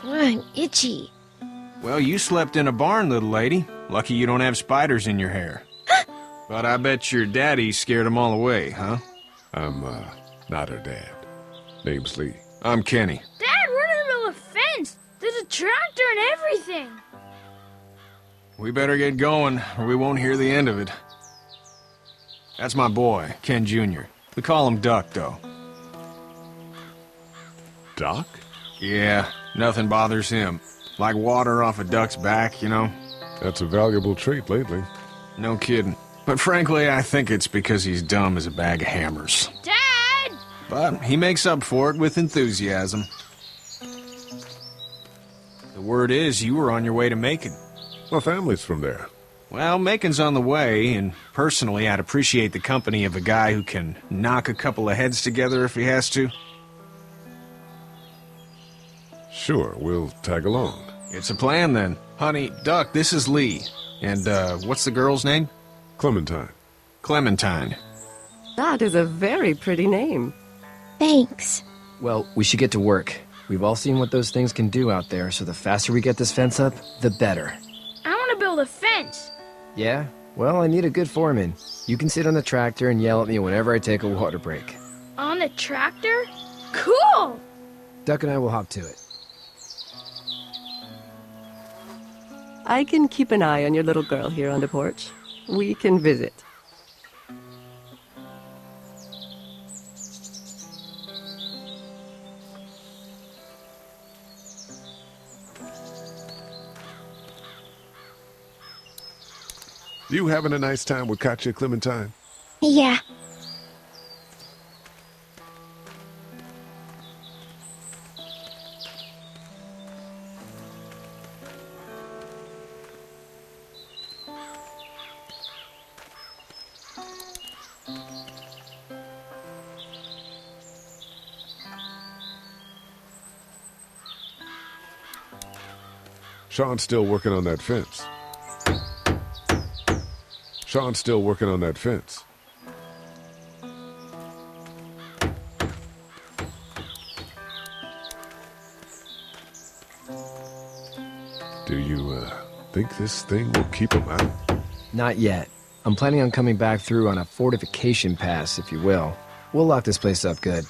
I'm itchy. Well, you slept in a barn, little lady. Lucky you don't have spiders in your hair. But I bet your daddy scared them all away, huh? I'm, not her dad. Name's Lee. I'm Kenny. Dad, we're in the middle of a fence. There's a tractor and everything. We better get going, or we won't hear the end of it. That's my boy, Ken Jr. We call him Duck, though. Doc? Yeah, nothing bothers him. Like water off a duck's back, you know? That's a valuable trait lately. No kidding. But frankly, I think it's because he's dumb as a bag of hammers. Dad! But he makes up for it with enthusiasm. The word is you were on your way to Macon. My family's from there. Well, Macon's on the way, and personally, I'd appreciate the company of a guy who can knock a couple of heads together if he has to. Sure, we'll tag along. It's a plan, then. Honey, Duck, this is Lee. And, what's the girl's name? Clementine. Clementine. That is a very pretty name. Thanks. Well, we should get to work. We've all seen what those things can do out there, so the faster we get this fence up, the better. I want to build a fence. Yeah? Well, I need a good foreman. You can sit on the tractor and yell at me whenever I take a water break. On the tractor? Cool! Duck and I will hop to it. I can keep an eye on your little girl here on the porch. We can visit. You having a nice time with Katya, Clementine? Yeah. Sean's still working on that fence. Sean's still working on that fence. Do you, think this thing will keep him out? Not yet. I'm planning on coming back through on a fortification pass, if you will. We'll lock this place up good.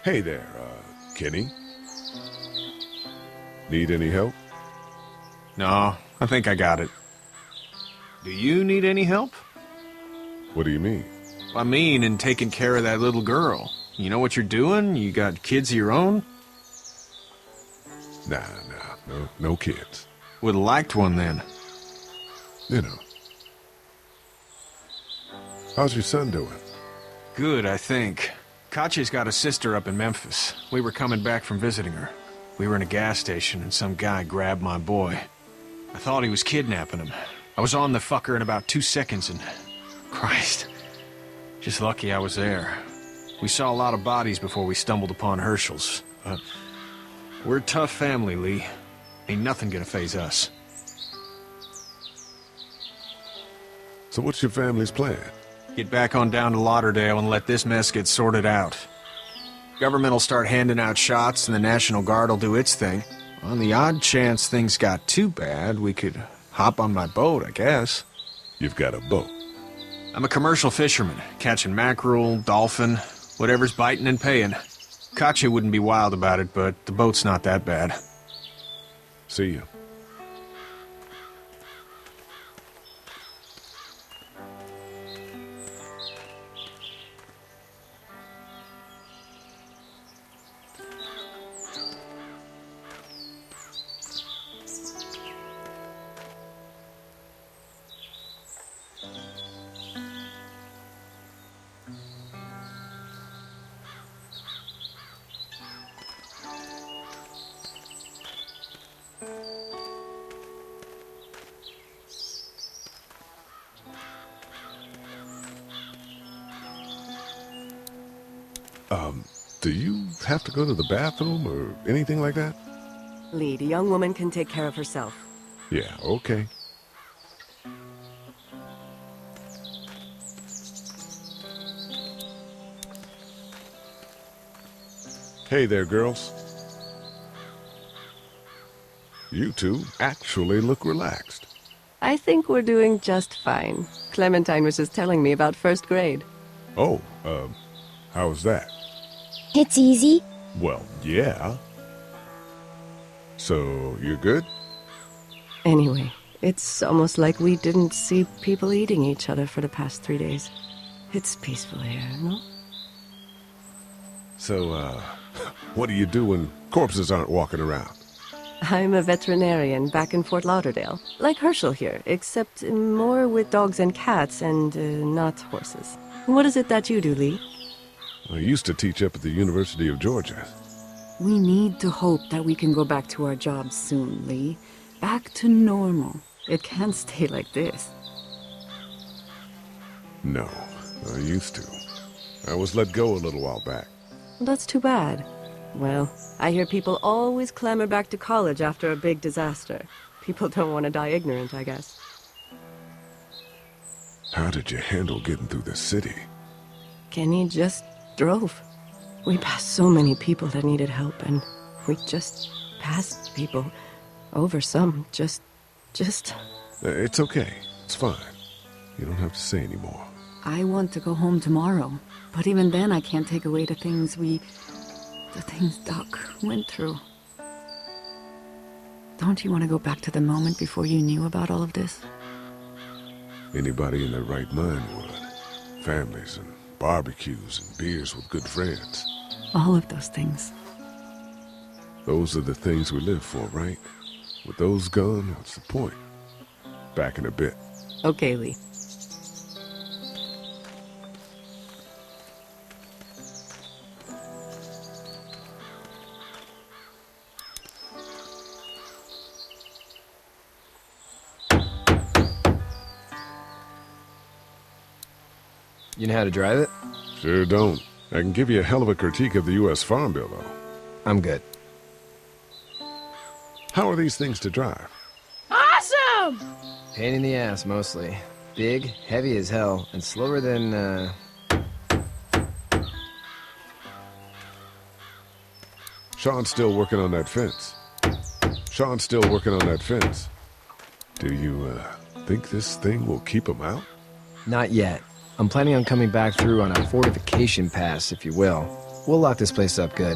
Hey there, Kenny. Need any help? No, I think I got it. Do you need any help? What do you mean? I mean, in taking care of that little girl. You know what you're doing? You got kids of your own? Nah, no kids. Would've liked one then. You know. How's your son doing? Good, I think. Katya's got a sister up in Memphis. We were coming back from visiting her. We were in a gas station and some guy grabbed my boy. I thought he was kidnapping him. I was on the fucker in about 2 seconds and... Christ. Just lucky I was there. We saw a lot of bodies before we stumbled upon Herschel's. We're a tough family, Lee. Ain't nothing gonna faze us. So what's your family's plan? Get back on down to Lauderdale and let this mess get sorted out. Government will start handing out shots and the National Guard will do its thing. On the odd chance things got too bad, we could hop on my boat, I guess. You've got a boat. I'm a commercial fisherman, catching mackerel, dolphin, whatever's biting and paying. Katya wouldn't be wild about it, but the boat's not that bad. See you. Do you have to go to the bathroom or anything like that? Lee, the young woman can take care of herself. Yeah, okay. Hey there, girls. You two actually look relaxed. I think we're doing just fine. Clementine was just telling me about first grade. Oh, how was that? It's easy. Well, yeah. So, you're good? Anyway, it's almost like we didn't see people eating each other for the past 3 days. It's peaceful here, no? So, what do you do when corpses aren't walking around? I'm a veterinarian back in Fort Lauderdale. Like Herschel here, except more with dogs and cats and not horses. What is it that you do, Lee? I used to teach up at the University of Georgia. We need to hope that we can go back to our jobs soon, Lee. Back to normal. It can't stay like this. No, I used to. I was let go a little while back. That's too bad. Well, I hear people always clamor back to college after a big disaster. People don't want to die ignorant, I guess. How did you handle getting through the city? Kenny just drove. We passed so many people that needed help, and we just passed people over some. Just... It's okay. It's fine. You don't have to say anymore. I want to go home tomorrow, but even then I can't take away the things Doc went through. Don't you want to go back to the moment before you knew about all of this? Anybody in their right mind would. Families and barbecues and beers with good friends. All of those things. Those are the things we live for, right? With those gone, what's the point? Back in a bit. Okay, Lee. You know how to drive it? Sure don't. I can give you a hell of a critique of the U.S. Farm Bill, though. I'm good. How are these things to drive? Awesome! Pain in the ass, mostly. Big, heavy as hell, and slower than, Sean's still working on that fence. Do you, think this thing will keep him out? Not yet. I'm planning on coming back through on a fortification pass, if you will. We'll lock this place up good.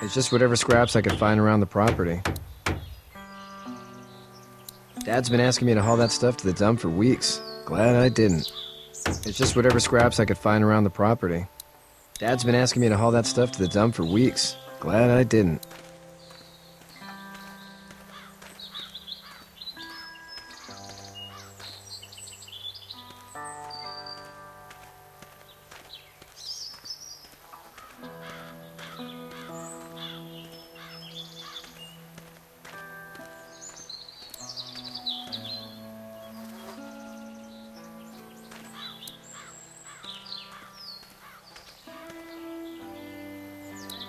It's just whatever scraps I could find around the property. Dad's been asking me to haul that stuff to the dump for weeks. Glad I didn't. It's just whatever scraps I could find around the property. Dad's been asking me to haul that stuff to the dump for weeks. Glad I didn't.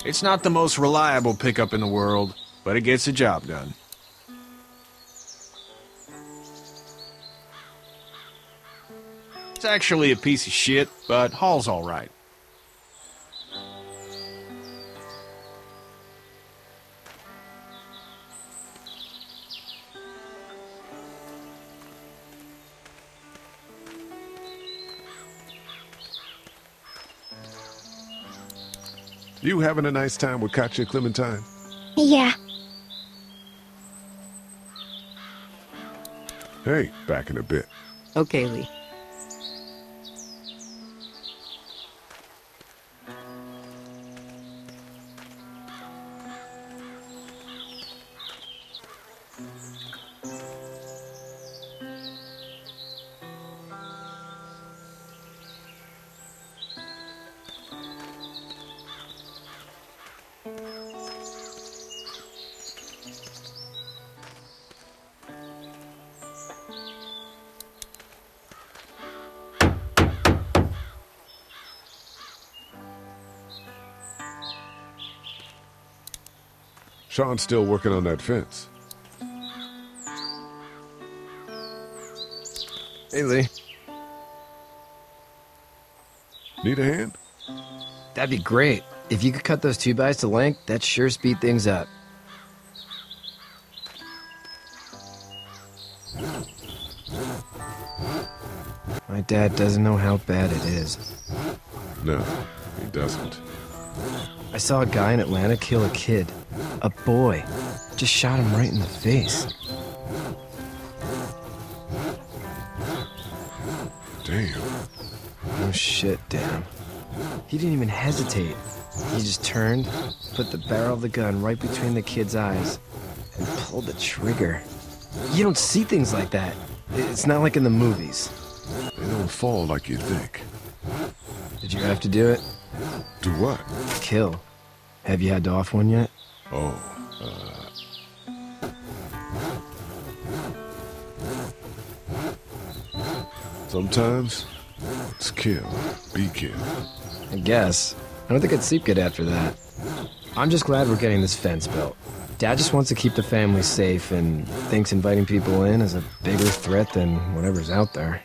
It's not the most reliable pickup in the world, but it gets the job done. It's actually a piece of shit, but haul's all right. You having a nice time with Katya, Clementine? Yeah. Hey, back in a bit. Okay, Lee. Sean's still working on that fence. Hey, Lee. Need a hand? That'd be great. If you could cut those 2x to length, that'd sure speed things up. My dad doesn't know how bad it is. No, he doesn't. I saw a guy in Atlanta kill a kid. A boy. Just shot him right in the face. Damn. Oh shit, damn. He didn't even hesitate. He just turned, put the barrel of the gun right between the kid's eyes, and pulled the trigger. You don't see things like that. It's not like in the movies. They don't fall like you think. Did you have to do it? Do what? Kill. Have you had to off one yet? Oh, sometimes it's kill, be killed. I guess. I don't think I'd sleep good after that. I'm just glad we're getting this fence built. Dad just wants to keep the family safe and thinks inviting people in is a bigger threat than whatever's out there.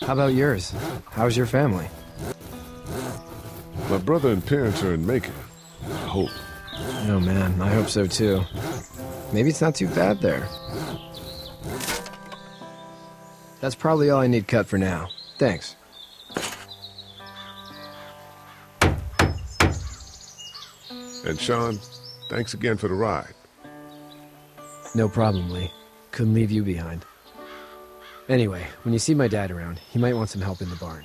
How about yours? How's your family? My brother and parents are in Macon. I hope. Oh man, I hope so too. Maybe it's not too bad there. That's probably all I need cut for now. Thanks. And Sean, thanks again for the ride. No problem, Lee. Couldn't leave you behind. Anyway, when you see my dad around, he might want some help in the barn.